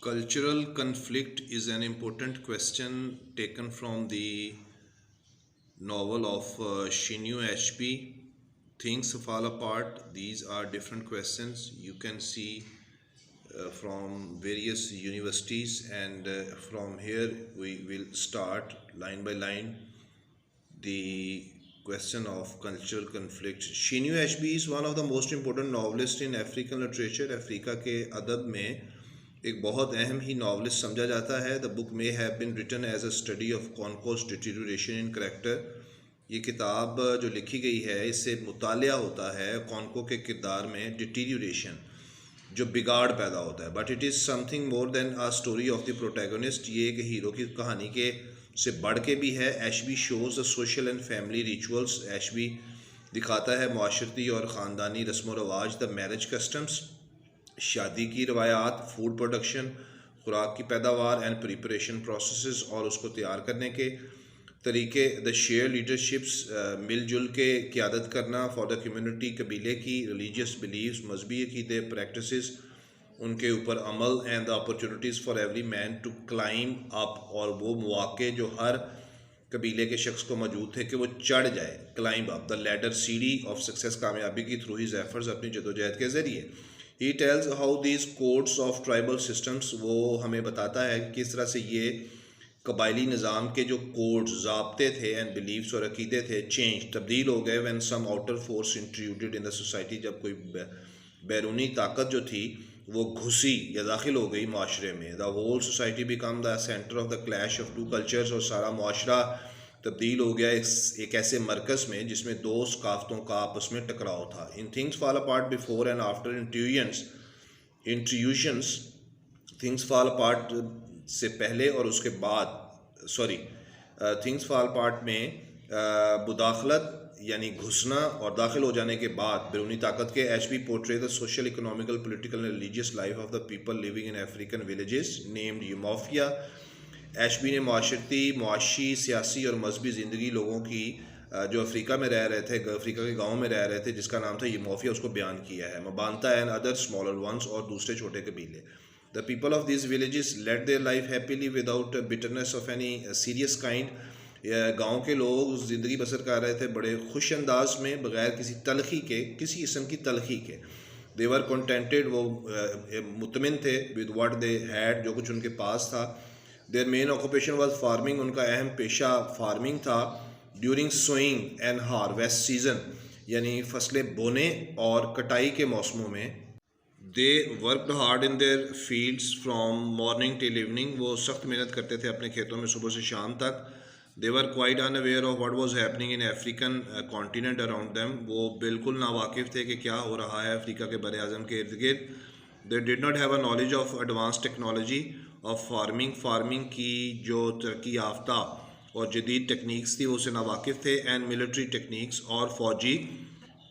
Cultural conflict is an important question taken from the novel of Shinyu HP. Things fall apart. These are different questions you can see from various universities, and from here we will start line by line the question of cultural conflict. Shinyu HP is one of the most important novelists in African literature. Africa के अदब में एक बहुत अहम ही novelist समझा जाता है. The book may have been written as a study of Okonkwo's deterioration in character. ये किताब जो लिखी गई है इससे मुतालिया होता है कॉन्को के किरदार में डिटीरियोरेशन, जो बिगाड़ पैदा होता है. But it is something more than a story of the protagonist. ये एक हीरो की कहानी के से बढ़ के भी है. Ashby shows the social and family rituals. Ashby दिखाता है माशरती और ख़ानदानी रस्म व रवाज. द मैरिज कस्टम्स, शादी की रवायात. फूड प्रोडक्शन, खुराक की पैदावार. एंड प्रिपरेशन प्रोसेसेस, और उसको तैयार करने के तरीके. द शेयर लीडरशिप्स, मिलजुल के क़यादत करना. फॉर द कम्युनिटी, कबीले की. रिलीजियस बिलीव्स, मजहबी अक़ीदे. प्रैक्टिसेस, उनके ऊपर अमल. And the opportunities for every man to climb up, और वो मौके जो हर कबीले के शख्स को मौजूद थे कि वो चढ़ जाए. क्लाइम अप द लैडर, सीढ़ी ऑफ सक्सेस, कामयाबी की. थ्रू हिज एफर्ट्स, अपनी जदोजहद के ज़रिए. He tells how these codes of tribal systems, वो हमें बताता है कि किस तरह से ये कबायली निज़ाम के जो कोड्स, ज़ाब्ते थे एंड बिलीव्स और अकीदे थे, चेंज, तब्दील हो गए. When some outer force intruded in the society, जब कोई बैरूनी ताकत जो थी वो घुसी या दाखिल हो गई माशरे में. The whole society become the centre of the clash of two cultures, और सारा माशरा तब्दील हो गया एक ऐसे मरकज़ में जिसमें दो सकाफ़तों का आपस में टकराव था. In things fall apart before and after intrusions. Things fall apart से पहले और उसके बाद, थिंग्स फॉल अपार्ट में मुदाखलत यानी घुसना और दाखिल हो जाने के बाद बैरूनी ताकत के. Achebe portray the social, economical, political and religious life of the people living in African villages named Umuofia. Achebe ने माशरती, मुआशी, सियासी और मजहबी ज़िंदगी लोगों की जो अफ्रीका में रह रहे थे, अफ्रीका के गाँव में रह रहे थे, जिसका नाम था यूमोफिया, उसको बयान किया है. Mbanta and other smaller ones, और दूसरे छोटे कबीले. The people of this villages led their life happily without bitterness of any serious kind. गाँव के लोग ज़िंदगी बसर कर रहे थे बड़े खुश अंदाज में, बग़ैर किसी तलखी के, किसी किस्म की तलखी के. दे वर कंटेंटेड, वो मुतमिन थे. विद वाट दे हैड, जो कुछ उनके पास था. Their main occupation was farming, उनका अहम पेशा फार्मिंग था. During sowing and harvest season, यानी फसलें बोने और कटाई के मौसमों में. They worked hard in their fields from morning till evening, वो सख्त मेहनत करते थे अपने खेतों में सुबह से शाम तक. They were quite unaware of what was happening in African continent around them, वो बिल्कुल नावाकिफ़ थे कि क्या हो रहा है अफ्रीका के बर आज़म के इर्द गिर्द. They did not have a knowledge of advance technology of farming, farming की जो तरक्की याफ्ता और जदीद टेक्निक्स थी वो से नावाकिफ़ थे. एंड मिलिट्री टेक्निक्स, और फौजी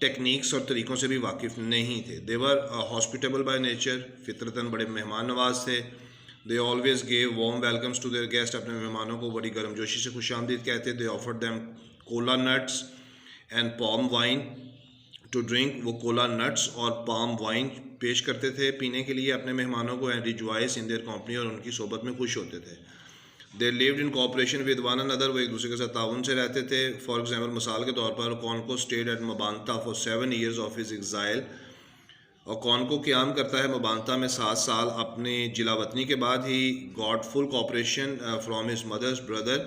टेक्निक्स और तरीक़ों से भी वाकिफ़ नहीं थे. They were hospitable by nature, फितरतन बड़े मेहमान नवाज थे. They always gave warm welcomes to their guest, अपने मेहमानों को बड़ी गर्मजोशी से खुश आमदीद कहते. They offered them cola nuts and palm wine to drink, वो कोला नट्स और पाम वाइन पेश करते थे पीने के लिए अपने मेहमानों को. And rejoice in their company, और उनकी सोबत में खुश होते थे. They lived in cooperation with one another, वो एक दूसरे के साथ ताउन से रहते थे. फॉर एग्जाम्पल, मिसाल के तौर पर, Okonkwo stayed at Mbanta for 7 years of his exile, और कॉन्को क़याम करता है मबानता में 7 साल अपने जिलावतनी के बाद ही. Got full cooperation from his mother's brother,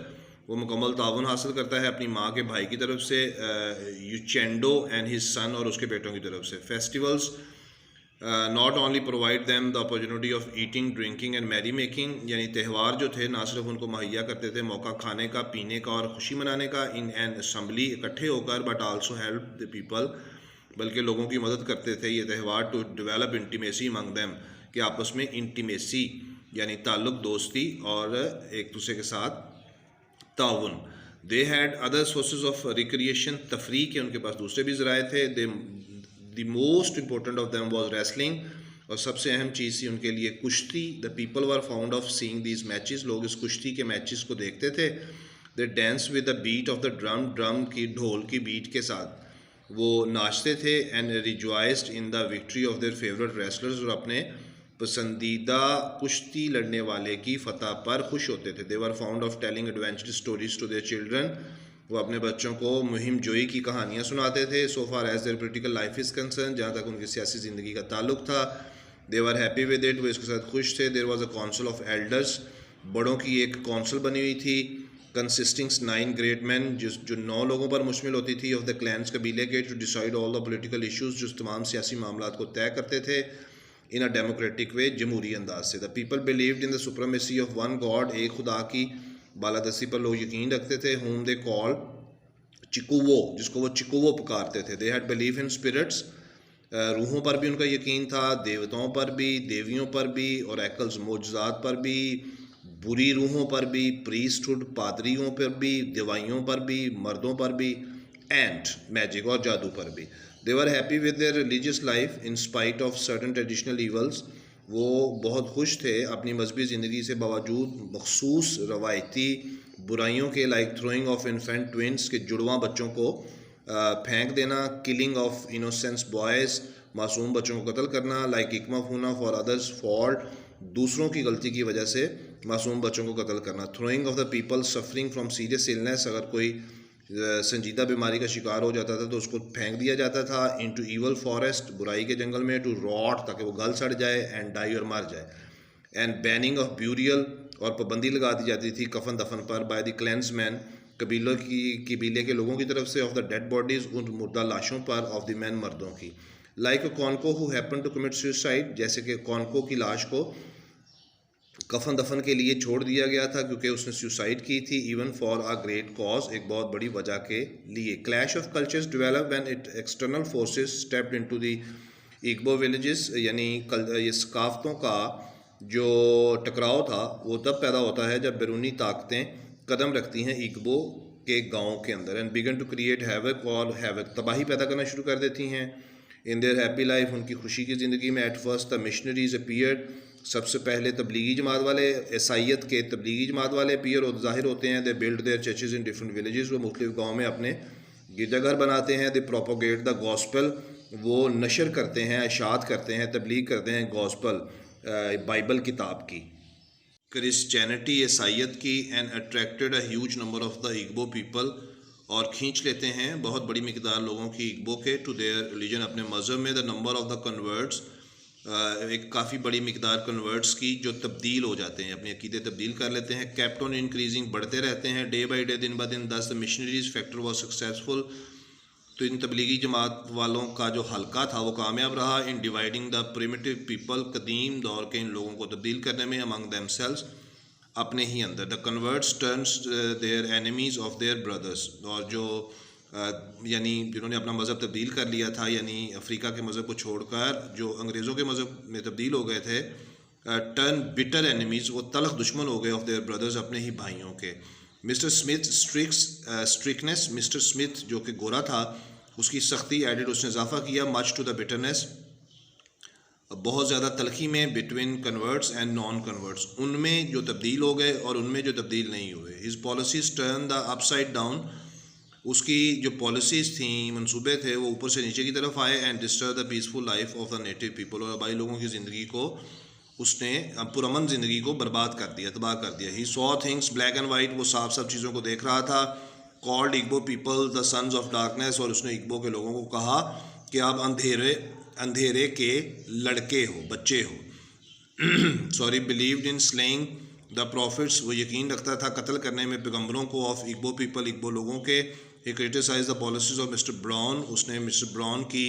वो मुकम्मल ताउन हासिल करता है अपनी माँ के भाई की तरफ से. यूचेंडो एंड हिज सन, और उसके बेटों की तरफ से. Festivals not only provide them the opportunity of eating, drinking and merry making, यानी त्यौहार जो थे ना सिर्फ उनको मुहैया करते थे मौका खाने का, पीने का और खुशी मनाने का इन एन असम्बली, इकट्ठे होकर, but also help the people, बल्कि लोगों की मदद करते थे ये त्यौहार. To develop intimacy among them, कि आपस में इंटीमेसी यानी ताल्लुक़, दोस्ती और एक दूसरे के साथ ताउन. They had other sources of recreation, तफरी के उनके पास दूसरे भी ज़राए थे. They the most important of them was wrestling, और सबसे अहम चीज़ थी उनके लिए कुश्ती. The people were fond of seeing these matches, लोग इस कुश्ती के मैचेस को देखते थे. They dance with the beat of the drum, drum की, ढोल की बीट के साथ वो नाचते थे. And rejoiced in the victory of their favourite wrestlers, और अपने पसंदीदा कुश्ती लड़ने वाले की फतह पर खुश होते थे। They were fond of telling adventurous stories to their children. वो अपने बच्चों को मुहिम जोई की कहानियाँ सुनाते थे। So far as their political life is concern, जहाँ तक उनकी सियासी ज़िंदगी का ताल्लुक था। They were happy with it, वो इसके साथ खुश थे। There was a council of elders, बड़ों की एक काउंसिल बनी हुई थी, कंसिस्टिंग 9 ग्रेट मैन, जो 9 लोगों पर मुश्तमिल होती थी, ऑफ द क्लैंस कबीले के, to decide all the political issues, जो तमाम सियासी मामलात को तय करते थे इन अ डेमोक्रेटिक वे, जमहूरी अंदाज से। The people believed in the supremacy of one God, एक खुदा की बालादस्ती पर लोग यकीन रखते थे। whom they call चिकुवो, जिसको वो चिकुवो पुकारते थे। They had believe in spirits, रूहों पर भी उनका यकीन था, देवताओं पर भी, देवियों पर भी, और एकल्स मोजज़ात पर भी, बुरी रूहों पर भी, प्रीस्टहुड पादरियों पर भी, दवाइयों पर भी, मर्दों पर भी, एंड मैजिक और जादू पर भी। They were happy with their religious life in spite of certain traditional evils, वो बहुत खुश थे अपनी मजहबी ज़िंदगी से बावजूद मखसूस रवायती बुराइयों के, like throwing of infant twins के, जुड़वां बच्चों को फेंक देना, किलिंग ऑफ इनोसेंस बॉयज़, मासूम बच्चों को कत्ल करना, like Ikemefuna for others fault, दूसरों की गलती की वजह से मासूम बच्चों को कत्ल करना। Throwing of the people suffering from serious illness, अगर कोई संजीदा बीमारी का शिकार हो जाता था तो उसको फेंक दिया जाता था। इनटू ईवल फॉरेस्ट, बुराई के जंगल में, टू रॉट, ताकि वो गल सड़ जाए, एंड डाई, और मर जाए। एंड बैनिंग ऑफ ब्यूरियल, और पाबंदी लगा दी जाती थी कफन दफन पर, बाय द क्लेंसमैन, कबीले के लोगों की तरफ से, ऑफ द डेड बॉडीज़, उन मुर्दा लाशों पर, ऑफ द मैन, मर्दों की। Like a Okonkwo who happen to commit suicide, जैसे कि कॉन्को की लाश को कफन दफन के लिए छोड़ दिया गया था क्योंकि उसने सुसाइड की थी। Even for a great cause, एक बहुत बड़ी वजह के लिए। Clash of cultures develop when it external forces stepped into the Igbo villages, यानी ये सकाफतों का जो टकराव था वो तब पैदा होता है जब बैरूनी ताकतें कदम रखती हैं इग्बो के गाँव के अंदर, and began to create havoc, और हैवक तबाही पैदा करना शुरू कर देती हैं। इन देयर हैप्पी लाइफ, उनकी खुशी की ज़िंदगी में, at first the missionaries appeared, सबसे पहले तबलीगी जमात वाले, ईसाइयत के तबलीगी जमात वाले अपीयर और ज़ाहिर होते हैं। They build their churches in different villages, वो मुख्तलिफ गाँव में अपने गिरजाघर बनाते हैं। दे प्रोपोगेट द गॉस्पल, वो नशर करते हैं, इशात करते हैं, तबलीग करते हैं गॉस्पल, बाइबल किताब की, क्रिश्चियनिटी, ईसाइयत की, and attracted a huge number of the Igbo people, और खींच लेते हैं बहुत बड़ी मिकदार लोगों की इग्बो के, टू देयर रिलीजन, अपने मज़हब में। The number of the converts, एक काफ़ी बड़ी मिकदार कन्वर्ट्स की जो तब्दील हो जाते हैं, अपने अकीदे तब्दील कर लेते हैं। केप्ट ऑन इंक्रीजिंग, बढ़ते रहते हैं डे बाई डे, दिन ब दिन। दस the missionaries factor was successful, तो इन तबलीगी जमात वालों का जो हल्का था वो कामयाब रहा in dividing the primitive people, कदीम दौर के इन लोगों को तब्दील करने में, अमंग दैमसेल्व्स, अपने ही अंदर। The converts turns their enemies of their brothers, और जो यानी जिन्होंने अपना मज़हब तब्दील कर लिया था, यानी अफ्रीका के मज़हब को छोड़कर जो अंग्रेज़ों के मज़हब में तब्दील हो गए थे, टर्न बिटर एनिमीज़, वो तलख दुश्मन हो गए ऑफ देयर ब्रदर्स, अपने ही भाइयों के। Mister Smith strictness, mister Smith जो कि गोरा था उसकी सख्ती, एडिड, उसने इजाफा किया, मच टू द बिटरनेस, बहुत ज़्यादा तलखी में, between converts and non converts, उनमें जो तब्दील हो गए और उनमें जो तब्दील नहीं हुए। His policies turn the upside down, उसकी जो पॉलिसीज़ थी, मंसूबे थे, वो ऊपर से नीचे की तरफ आए, and disturb the peaceful life of the native people, और आबाई लोगों की ज़िंदगी को उसने पुरअमन ज़िंदगी को बर्बाद कर दिया, तबाह कर दिया। He saw things black and white, वो साफ साफ चीज़ों को देख रहा था। Called Igbo people the sons of darkness, और उसने इग्बो के लोगों को कहा कि आप अंधेरे के लड़के हो, बच्चे हो। Sorry, believed in slaying the profits, वो यकीन रखता था कत्ल करने में पैगम्बरों को, ऑफ इग्बो पीपल, इग्बो लोगों के। He criticise the policies of Mr Brown, उसने मिस्टर ब्राउन की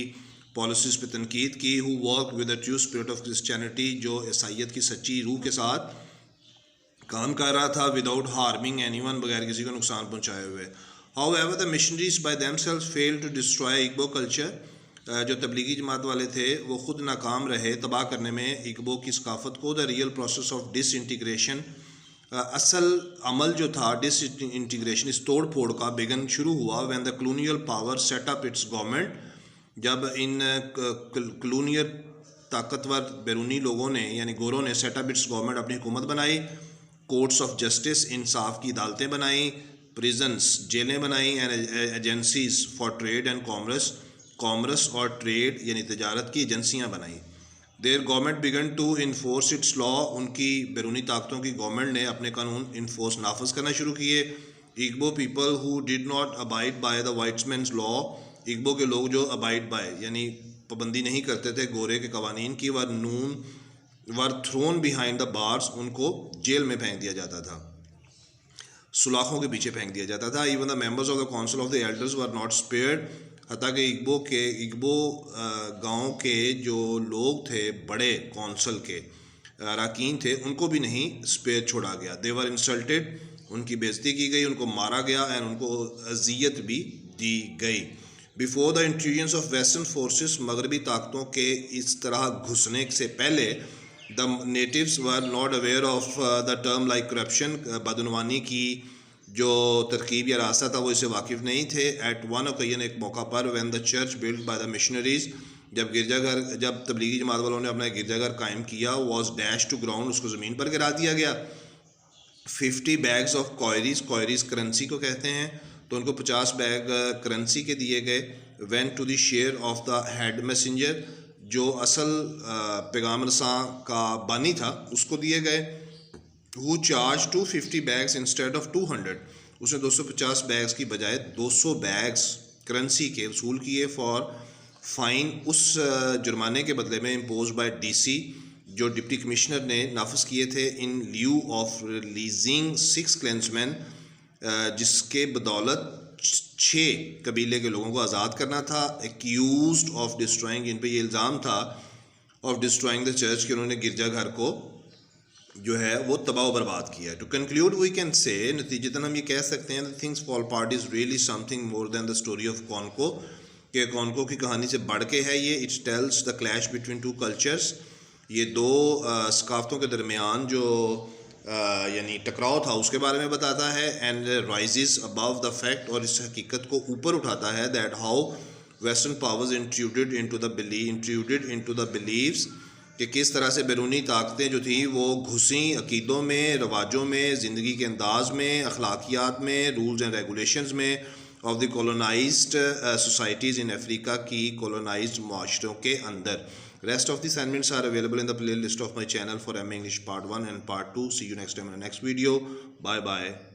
पॉलिसीज़ पे तनकीद की। Who work with the true spirit of Christianity, जो ईसाइयत की सच्ची रूह के साथ काम कर रहा था, विदाउट हार्मिंग एनीवन, बगैर किसी को नुकसान पहुँचाए हुए। However the missionaries by themselves failed to destroy Igbo culture, जो तबलीगी जमात वाले थे वो ख़ुद नाकाम रहे तबाह करने में इग्बो की सकाफ़त को। The real process of disintegration, असल अमल जो था डिसइंटीग्रेशन, इस तोड़ फोड़ का, बिगन शुरू हुआ when the colonial power set up it's government, जब इन कॉलोनियल ताकतवर बैरूनी लोगों ने यानी गोरों ने सेटअप इट्स गवर्नमेंट, अपनी हुकूमत बनाई। कोर्ट्स ऑफ जस्टिस, इंसाफ की अदालतें बनाई। प्रिजन्स, जेलें बनाई। And agencies for trade and commerce और ट्रेड यानी तजारत की एजेंसियाँ बनाई। Their government began to enforce its law, उनकी बैरूनी ताकतों की गवर्नमेंट ने अपने कानून इन्फोर्स नाफज करना शुरू किए। Igbo people who did not abide by the whiteman's law, Igbo के लोग जो अबाइड बाय यानी पाबंदी नहीं करते थे गोरे के कवानीन की, वर थ्रोन बिहाइंड द बार्स, उनको जेल में फेंक दिया जाता था, सुलाखों के पीछे फेंक दिया जाता था। Even the members of the council of the elders were not spared, हत्ता कि इग्बो गांव के जो लोग थे बड़े कौंसल के अरकान थे उनको भी नहीं स्पेयर छोड़ा गया। दे वर इंसल्टेड, उनकी बेइज्जती की गई, उनको मारा गया एंड उनको अजियत भी दी गई। Before the intrusions of western forces, मगरबी ताकतों के इस तरह घुसने से पहले the natives were not aware of the term like corruption, बदनवानी की जो तरकीब या रास्ता था वो इससे वाकिफ़ नहीं थे। एट वन ओकेजन, एक मौका पर, when the church build by the missionaries, जब तबलीगी जमात वालों ने अपना गिरजाघर कायम किया, वॉज डैश टू ग्राउंड, उसको ज़मीन पर गिरा दिया गया। 50 बैग्स ऑफ कॉयरीज करेंसी को कहते हैं, तो उनको 50 बैग करेंसी के दिए गए। Went to the share of the head messenger, जो असल पैगाम रसां का बानी था उसको दिए गए। Who charge 250 bags instead of 200, उसने 250 बैग्स की बजाय 200 बैग्स करेंसी के वसूल किए। फॉर फाइन, उस जुर्माने के बदले में इम्पोज बाय डीसी, जो डिप्टी कमिश्नर ने नाफिज किए थे। इन ल्यू ऑफ रिलीजिंग 6 क्लेंसमैन, जिसके बदौलत 6 कबीले के लोगों को आज़ाद करना था। एक्यूज्ड ऑफ डिस्ट्रॉइंग, इन पर यह इल्ज़ाम था ऑफ डिस्ट्रॉइंग द चर्च, कि उन्होंने गिरजाघर को जो है वो तबाह व बर्बाद किया। To conclude we can say, नतीजतन हम ये कह सकते हैं, things fall apart is really something more than the story of Okonkwo, कि कॉन्को की कहानी से बढ़ के है ये। It's tells the clash between 2 cultures, ये 2 सकाफ़तों के दरमियान जो यानी टकराव था उसके बारे में बताता है। And rises above the fact, और इस हकीकत को ऊपर उठाता है, that how western powers intruded into the believes, कि किस तरह से बैरूनी ताकतें जो थी वो घुसी अकीदों में, रवाजों में, ज़िंदगी के अंदाज में, अखलाकियात में, रूल्स एंड रेगुलेशंस में of the colonised societies in Africa की कॉलोनाइज्ड माशरों के अंदर। Rest of the assignments are available in the playlist of my channel for MA English Part 1 and Part 2. See you next time in the next video. Bye bye.